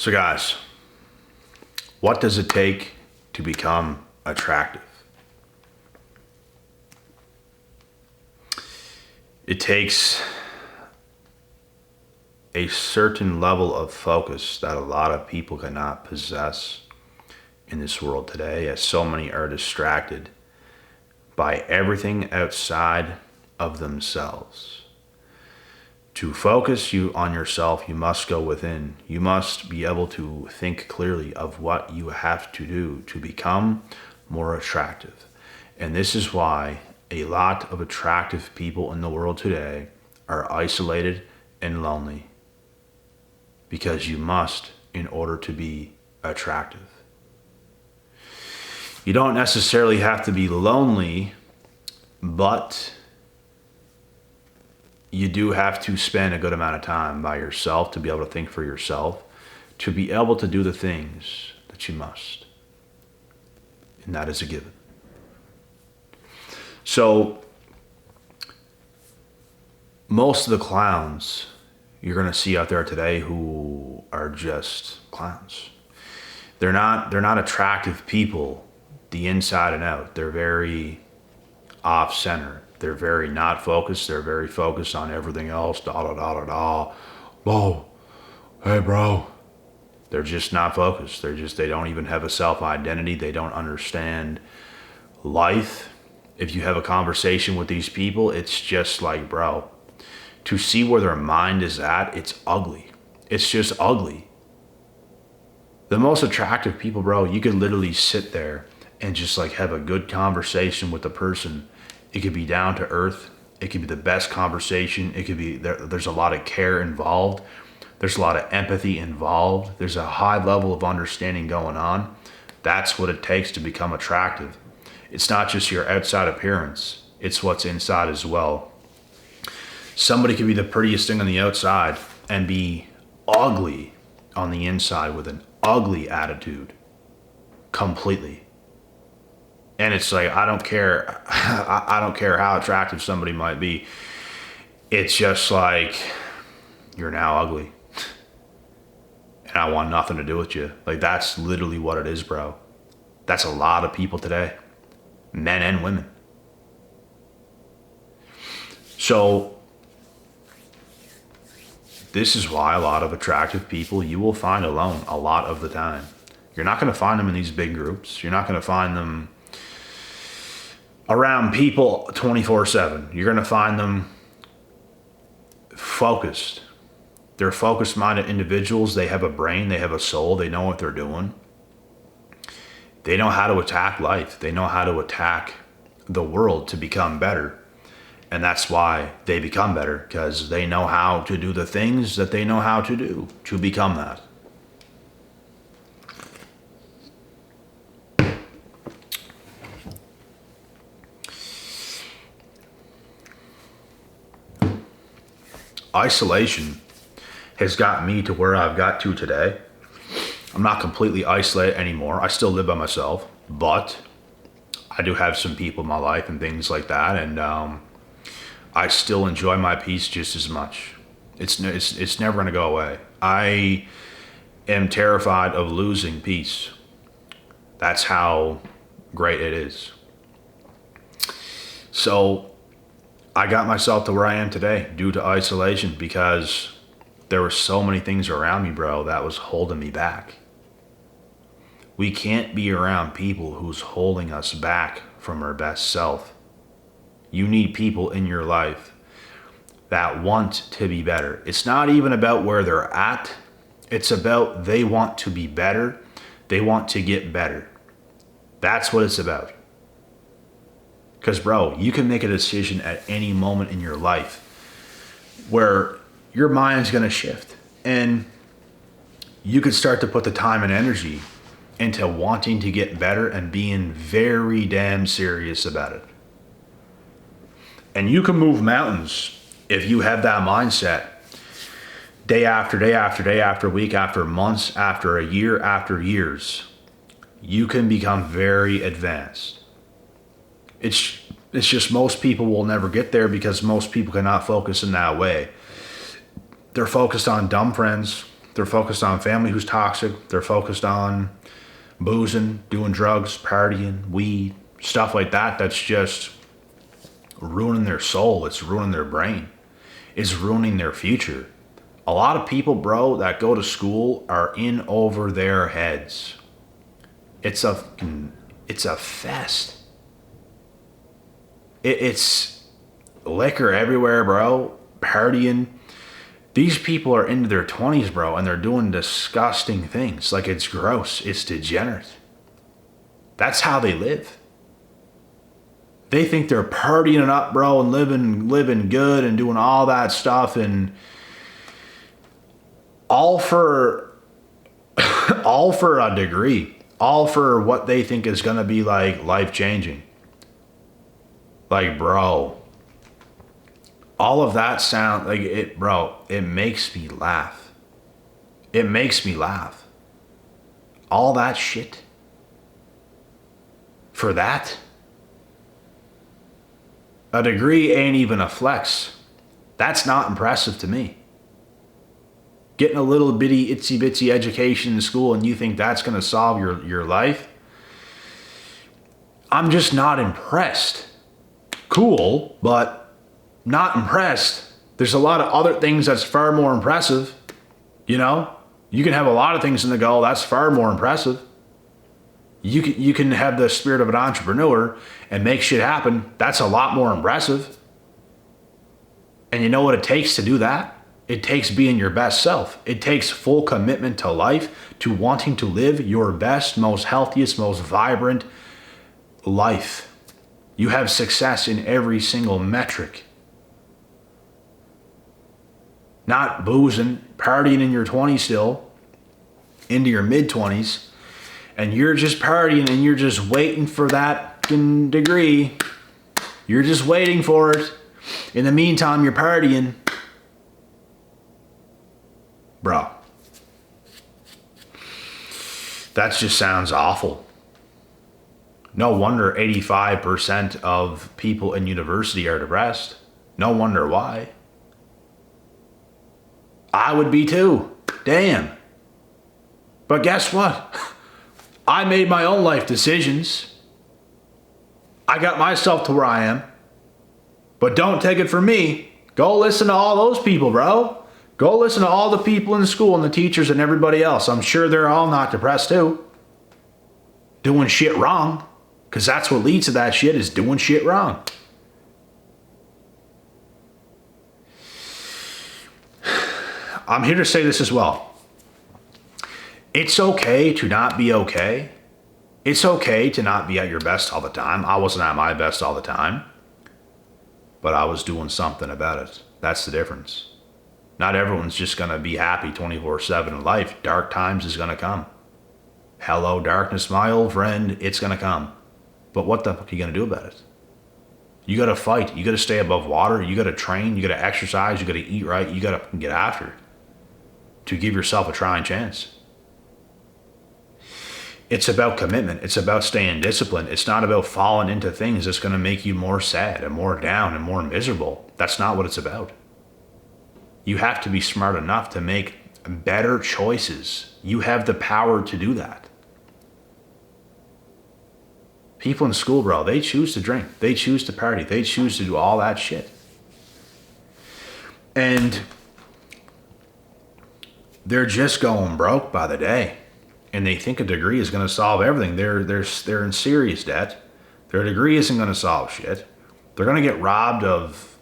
So guys, what does it take to become attractive? It takes a certain level of focus that a lot of people cannot possess in this world today, as so many are distracted by everything outside of themselves. To focus you on yourself, you must go within. You must be able to think clearly of what you have to do to become more attractive. And this is why a lot of attractive people in the world today are isolated and lonely. Because you must in order to be attractive. You don't necessarily have to be lonely, but you do have to spend a good amount of time by yourself to be able to think for yourself, to be able to do the things that you must. And that is a given. So, most of the clowns you're going to see out there today who are just clowns. They're not attractive people, the inside and out. They're very off-center. They're very not focused. They're very focused on everything else. Whoa, hey bro. They're just not focused. They don't even have a self-identity. They don't understand life. If you have a conversation with these people, it's just like, bro, to see where their mind is at, it's ugly. It's just ugly. The most attractive people, bro, you could literally sit there and just like have a good conversation with the person. It could be down to earth. It could be the best conversation. It could be, there's a lot of care involved. There's a lot of empathy involved. There's a high level of understanding going on. That's what it takes to become attractive. It's not just your outside appearance. It's what's inside as well. Somebody could be the prettiest thing on the outside and be ugly on the inside with an ugly attitude. Completely. And it's like, I don't care. I don't care how attractive somebody might be. It's just like, you're now ugly. And I want nothing to do with you. Like, that's literally what it is, bro. That's a lot of people today. Men and women. So, this is why a lot of attractive people you will find alone a lot of the time. You're not going to find them in these big groups. You're not going to find them around people 24/7. You're going to find them focused. They're focused-minded individuals. They have a brain. They have a soul. They know what they're doing. They know how to attack life. They know how to attack the world to become better. And that's why they become better, because they know how to do the things that they know how to do to become that. Isolation has got me to where I've got to today. I'm not completely isolated anymore. I still live by myself, but I do have some people in my life and things like that, and I still enjoy my peace just as much. It's never going to go away. I am terrified of losing peace. That's how great it is. So I got myself to where I am today due to isolation, because there were so many things around me, bro, that was holding me back. We can't be around people who's holding us back from our best self. You need people in your life that want to be better. It's not even about where they're at. It's about they want to be better. They want to get better. That's what it's about. Because, bro, you can make a decision at any moment in your life where your mind's going to shift. And you could start to put the time and energy into wanting to get better and being very damn serious about it. And you can move mountains if you have that mindset day after day after day after week after months after a year after years. You can become very advanced. It's just most people will never get there because most people cannot focus in that way. They're focused on dumb friends. They're focused on family who's toxic. They're focused on boozing, doing drugs, partying, weed, stuff like that. That's just ruining their soul. It's ruining their brain. It's ruining their future. A lot of people, bro, that go to school are in over their heads. It's a fest. It's liquor everywhere, bro. Partying. These people are into their 20s, bro, and they're doing disgusting things. Like, it's gross. It's degenerate. That's how they live. They think they're partying it up, bro, and living good and doing all that stuff, and all for a degree. All for what they think is going to be, like, life-changing. Like, bro, all of that sound, like, it, bro, it makes me laugh. It makes me laugh. All that shit. For that? A degree ain't even a flex. That's not impressive to me. Getting a little bitty, itsy bitsy education in school and you think that's going to solve your life? I'm just not impressed. Cool, but not impressed. There's a lot of other things that's far more impressive. You know? You can have a lot of things in the goal. That's far more impressive. You can have the spirit of an entrepreneur and make shit happen. That's a lot more impressive. And you know what it takes to do that? It takes being your best self. It takes full commitment to life, to wanting to live your best, most healthiest, most vibrant life. You have success in every single metric. Not boozing, partying in your 20s still, into your mid-20s, and you're just partying and you're just waiting for that degree. You're just waiting for it. In the meantime, you're partying. Bro, that just sounds awful. No wonder 85% of people in university are depressed. No wonder why. I would be too. Damn. But guess what? I made my own life decisions. I got myself to where I am. But don't take it from me. Go listen to all those people, bro. Go listen to all the people in school and the teachers and everybody else. I'm sure they're all not depressed too. Doing shit wrong. Because that's what leads to that shit, is doing shit wrong. I'm here to say this as well. It's okay to not be okay. It's okay to not be at your best all the time. I wasn't at my best all the time. But I was doing something about it. That's the difference. Not everyone's just going to be happy 24/7 in life. Dark times is going to come. Hello, darkness, my old friend. It's going to come. But what the fuck are you going to do about it? You got to fight. You got to stay above water. You got to train. You got to exercise. You got to eat right. You got to get after it to give yourself a trying chance. It's about commitment. It's about staying disciplined. It's not about falling into things that's going to make you more sad and more down and more miserable. That's not what it's about. You have to be smart enough to make better choices. You have the power to do that. People in school, bro, they choose to drink. They choose to party. They choose to do all that shit. And they're just going broke by the day. And they think a degree is going to solve everything. They're in serious debt. Their degree isn't going to solve shit. They're going to get robbed of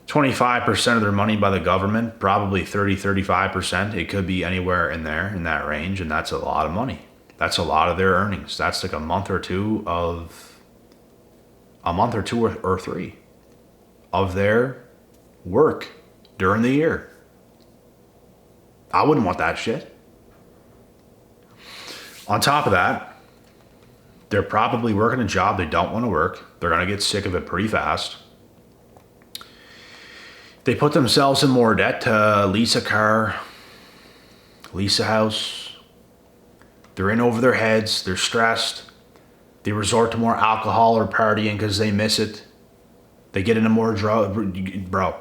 25% of their money by the government, probably 35%. It could be anywhere in there, in that range, and that's a lot of money. That's a lot of their earnings. That's like a month or two or three of their work during the year. I wouldn't want that shit. On top of that, they're probably working a job they don't want to work. They're going to get sick of it pretty fast. They put themselves in more debt to lease a car, lease a house. They're in over their heads. They're stressed. They resort to more alcohol or partying because they miss it. They get into more drugs. Bro,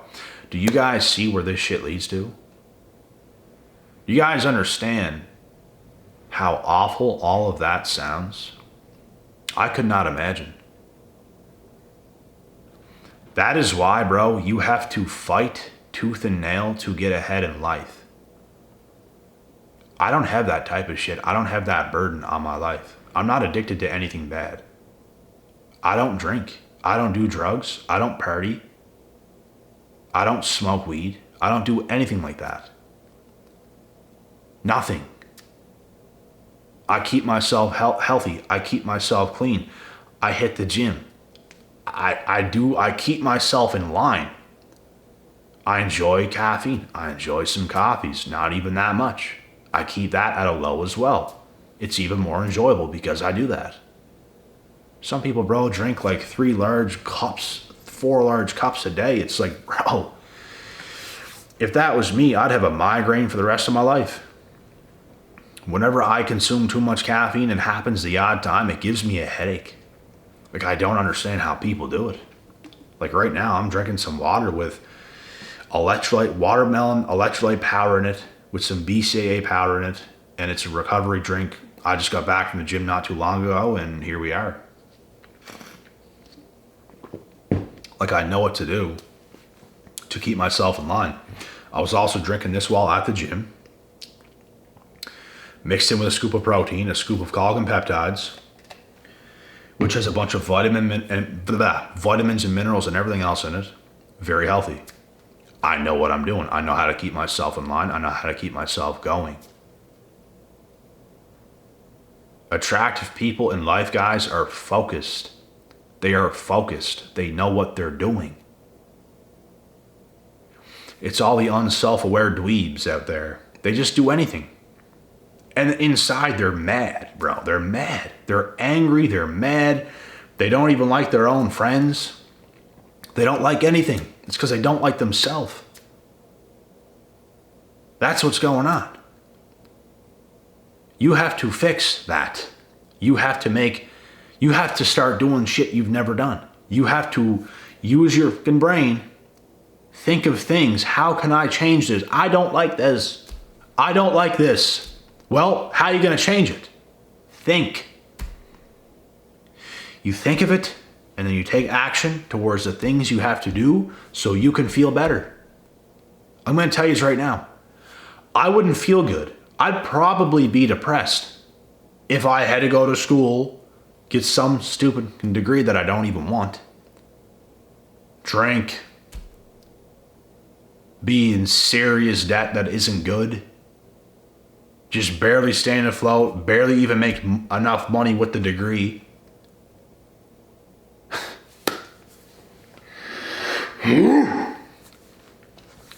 do you guys see where this shit leads to? You guys understand how awful all of that sounds? I could not imagine. That is why, bro, you have to fight tooth and nail to get ahead in life. I don't have that type of shit. I don't have that burden on my life. I'm not addicted to anything bad. I don't drink. I don't do drugs. I don't party. I don't smoke weed. I don't do anything like that. Nothing. I keep myself healthy. I keep myself clean. I hit the gym. I keep myself in line. I enjoy caffeine. I enjoy some coffees. Not even that much. I keep that at a low as well. It's even more enjoyable because I do that. Some people, bro, drink like 3 large cups, 4 large cups a day. It's like, bro, if that was me, I'd have a migraine for the rest of my life. Whenever I consume too much caffeine, it happens the odd time, it gives me a headache. Like, I don't understand how people do it. Like right now, I'm drinking some water with watermelon electrolyte powder in it, with some BCAA powder in it, and it's a recovery drink. I just got back from the gym not too long ago, and here we are. Like, I know what to do to keep myself in line. I was also drinking this while at the gym, mixed in with a scoop of protein, a scoop of collagen peptides, which has a bunch of vitamins and minerals and everything else in it. Very healthy. I know what I'm doing. I know how to keep myself in line. I know how to keep myself going. Attractive people in life, guys, are focused. They are focused. They know what they're doing. It's all the unself-aware dweebs out there. They just do anything. And inside, they're mad, bro. They're mad. They're angry. They're mad. They don't even like their own friends. They don't like anything. It's because they don't like themselves. That's what's going on. You have to fix that. You have to start doing shit you've never done. You have to use your fucking brain. Think of things. How can I change this? I don't like this. I don't like this. Well, how are you going to change it? Think. You think of it, and then you take action towards the things you have to do so you can feel better. I'm going to tell you this right now. I wouldn't feel good. I'd probably be depressed if I had to go to school, get some stupid degree that I don't even want, drink, be in serious debt that isn't good, just barely staying afloat, barely even make enough money with the degree.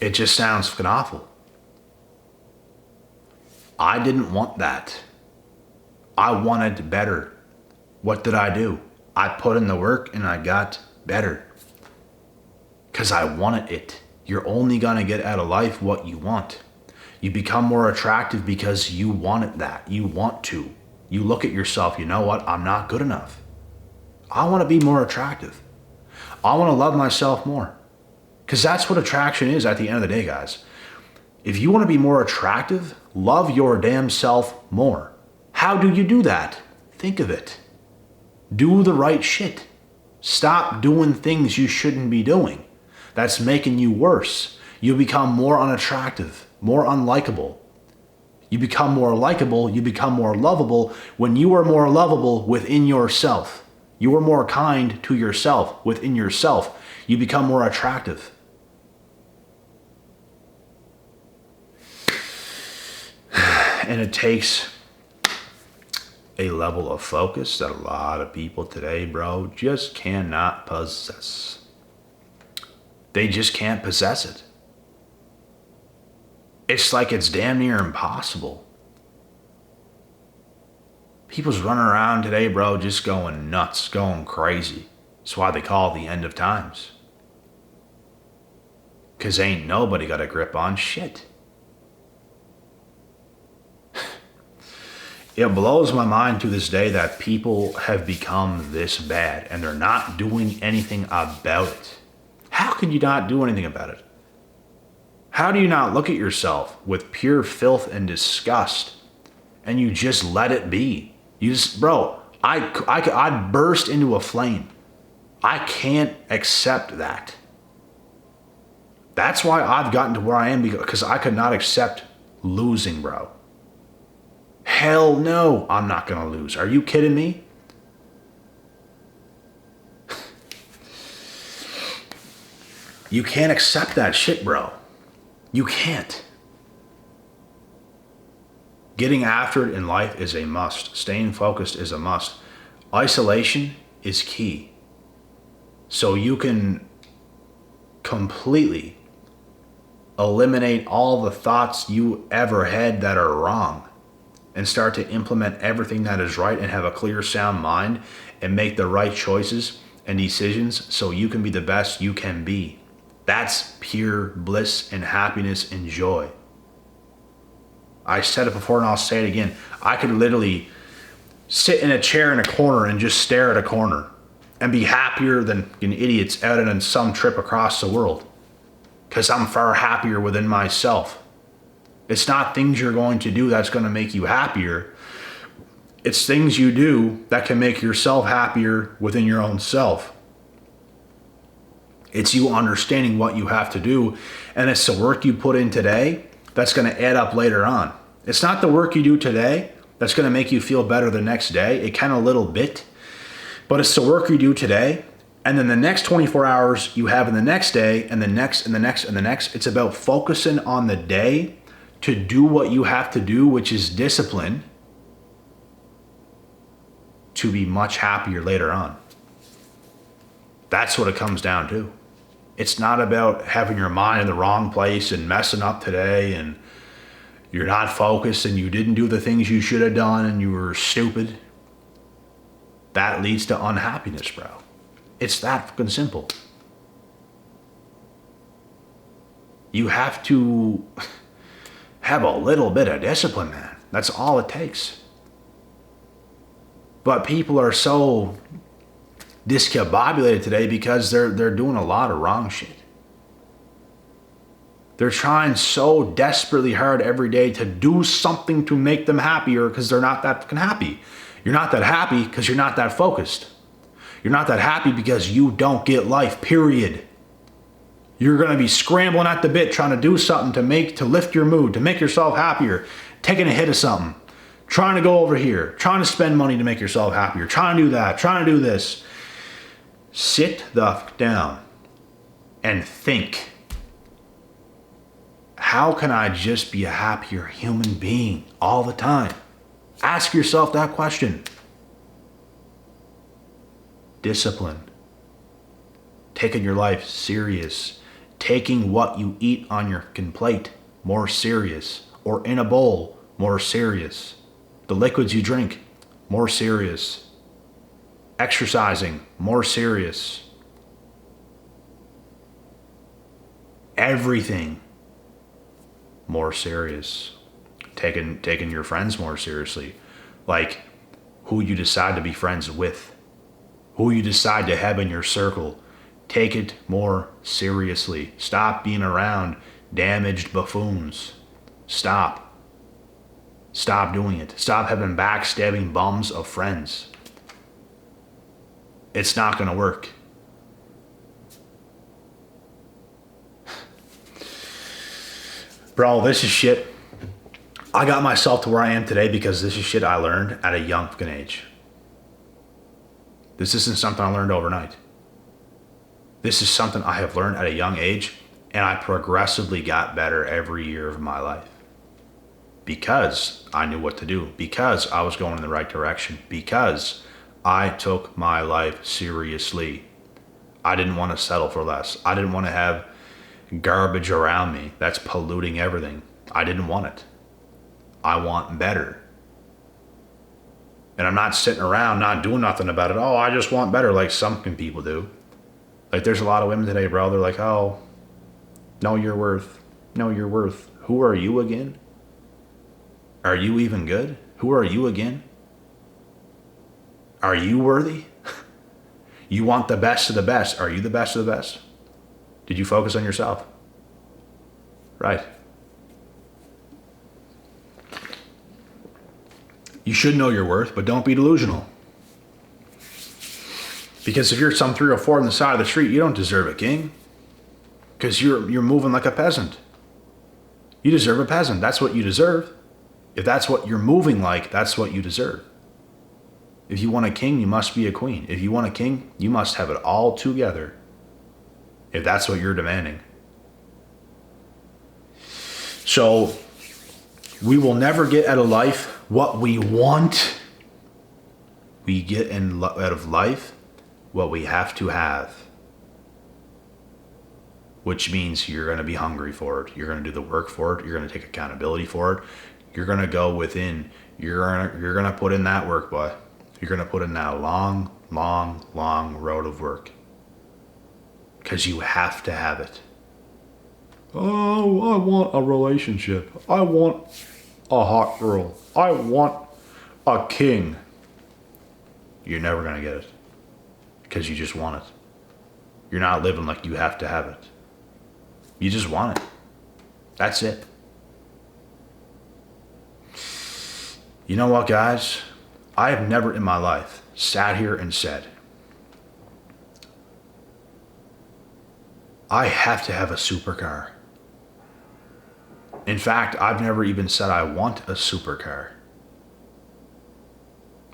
It just sounds fucking awful. I didn't want that. I wanted better. What did I do? I put in the work and I got better. Because I wanted it. You're only going to get out of life what you want. You become more attractive because you wanted that. You want to. You look at yourself, you know what? I'm not good enough. I want to be more attractive. I want to love myself more. Because that's what attraction is at the end of the day, guys. If you want to be more attractive, love your damn self more. How do you do that? Think of it. Do the right shit. Stop doing things you shouldn't be doing. That's making you worse. You become more unattractive, more unlikable. You become more likable, you become more lovable when you are more lovable within yourself. You are more kind to yourself within yourself. You become more attractive. And it takes a level of focus that a lot of people today, bro, just cannot possess. They just can't possess it. It's like it's damn near impossible. People's running around today, bro, just going nuts, going crazy. That's why they call it the end of times. Because ain't nobody got a grip on shit. It blows my mind to this day that people have become this bad and they're not doing anything about it. How can you not do anything about it? How do you not look at yourself with pure filth and disgust and you just let it be? You just, bro, I'd burst into a flame. I can't accept that. That's why I've gotten to where I am, because I could not accept losing, bro. Hell no, I'm not going to lose. Are you kidding me? You can't accept that shit, bro. You can't. Getting after it in life is a must. Staying focused is a must. Isolation is key. So you can completely eliminate all the thoughts you ever had that are wrong and start to implement everything that is right and have a clear, sound mind and make the right choices and decisions so you can be the best you can be. That's pure bliss and happiness and joy. I said it before and I'll say it again. I could literally sit in a chair in a corner and just stare at a corner and be happier than idiots out on some trip across the world, because I'm far happier within myself. It's not things you're going to do that's going to make you happier. It's things you do that can make yourself happier within your own self. It's you understanding what you have to do, and it's the work you put in today that's going to add up later on. It's not the work you do today that's going to make you feel better the next day. It can a little bit, but it's the work you do today, and then the next 24 hours you have in the next day, and the next, and the next, and the next. It's about focusing on the day to do what you have to do, which is discipline, to be much happier later on. That's what it comes down to. It's not about having your mind in the wrong place and messing up today and you're not focused and you didn't do the things you should have done and you were stupid. That leads to unhappiness, bro. It's that fucking simple. You have to have a little bit of discipline, man. That's all it takes. But people are so discombobulated today because they're doing a lot of wrong shit. They're trying so desperately hard every day to do something to make them happier because they're not that fucking happy. You're not that happy because you're not that focused. You're not that happy because you don't get life, period. You're going to be scrambling at the bit trying to do something to lift your mood, to make yourself happier, taking a hit of something, trying to go over here, trying to spend money to make yourself happier, trying to do that, trying to do this. Sit the fuck down and think. How can I just be a happier human being all the time? Ask yourself that question. Discipline. Taking your life serious. Taking what you eat on your plate more serious. Or in a bowl more serious. The liquids you drink more serious. Exercising more serious. Everything more serious. Taking your friends more seriously. Like who you decide to be friends with. Who you decide to have in your circle. Take it more seriously. Stop being around damaged buffoons. Stop. Stop doing it. Stop having backstabbing bums of friends. It's not going to work. Bro, this is shit. I got myself to where I am today because this is shit I learned at a young fucking age. This isn't something I learned overnight. This is something I have learned at a young age, and I progressively got better every year of my life. Because I knew what to do. Because I was going in the right direction. Because I took my life seriously. I didn't want to settle for less. I didn't want to have garbage around me that's polluting everything. I didn't want it. I want better. And I'm not sitting around not doing nothing about it. Oh, I just want better like some people do. Like there's a lot of women today, bro. They're like, oh, know your worth. Know your worth. Who are you again? Are you even good? Who are you again? Are you worthy? You want the best of the best. Are you the best of the best? Did you focus on yourself? Right. You should know your worth, but don't be delusional. Because if you're some 3 or 4 on the side of the street, you don't deserve a king. Because you're moving like a peasant. You deserve a peasant. That's what you deserve. If that's what you're moving like, that's what you deserve. If you want a king, you must be a queen. If you want a king, you must have it all together. If that's what you're demanding. So, we will never get out of life what we want. We get out of life what we have to have. Which means you're going to be hungry for it. You're going to do the work for it. You're going to take accountability for it. You're going to go within. You're going to put in that work, boy. You're going to put in that long, long, long road of work. Because you have to have it. Oh, I want a relationship. I want a hot girl. I want a king. You're never going to get it. Because you just want it. You're not living like you have to have it. You just want it. That's it. You know what, guys? I have never in my life sat here and said, I have to have a supercar. In fact, I've never even said I want a supercar.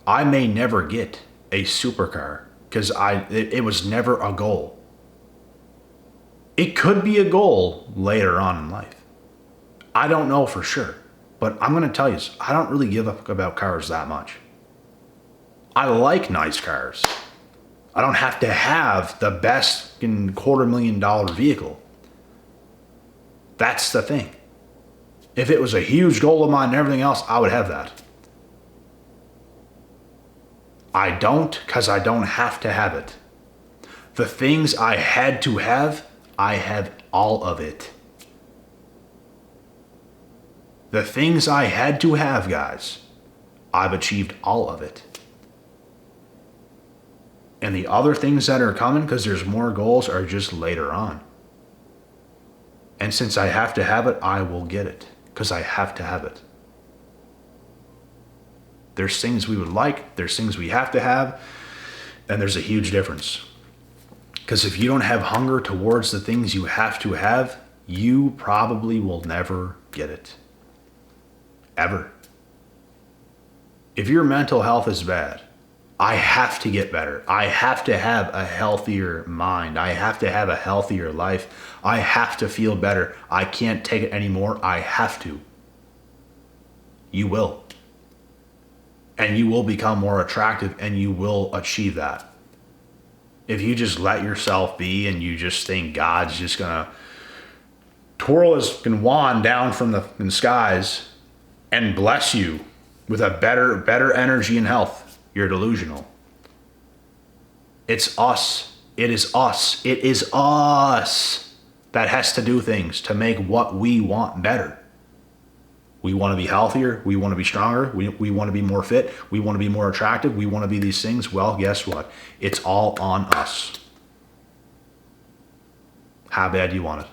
I may never get a supercar because it was never a goal. It could be a goal later on in life. I don't know for sure, but I'm going to tell you, I don't really give up about cars that much. I like nice cars. I don't have to have the best $250,000 vehicle. That's the thing. If it was a huge goal of mine and everything else, I would have that. I don't, because I don't have to have it. The things I had to have, I have all of it. The things I had to have, guys, I've achieved all of it. And the other things that are coming, because there's more goals, are just later on. And since I have to have it, I will get it. Because I have to have it. There's things we would like, there's things we have to have, and there's a huge difference. Because if you don't have hunger towards the things you have to have, you probably will never get it. Ever. If your mental health is bad, I have to get better. I have to have a healthier mind. I have to have a healthier life. I have to feel better. I can't take it anymore. I have to. You will. And you will become more attractive and you will achieve that. If you just let yourself be and you just think God's just going to twirl his wand down from the skies and bless you with a better energy and health, you're delusional. It's us. It is us. It is us that has to do things to make what we want better. We want to be healthier. We want to be stronger. We want to be more fit. We want to be more attractive. We want to be these things. Well, guess what? It's all on us. How bad do you want it?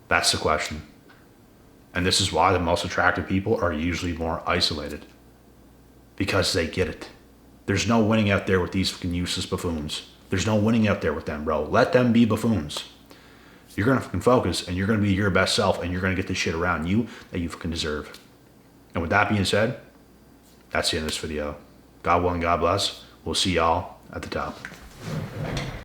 That's the question. And this is why the most attractive people are usually more isolated. Because they get it. There's no winning out there with these fucking useless buffoons. There's no winning out there with them, bro. Let them be buffoons. You're going to fucking focus and you're going to be your best self and you're going to get the shit around you that you fucking deserve. And with that being said, that's the end of this video. God willing, God bless. We'll see y'all at the top.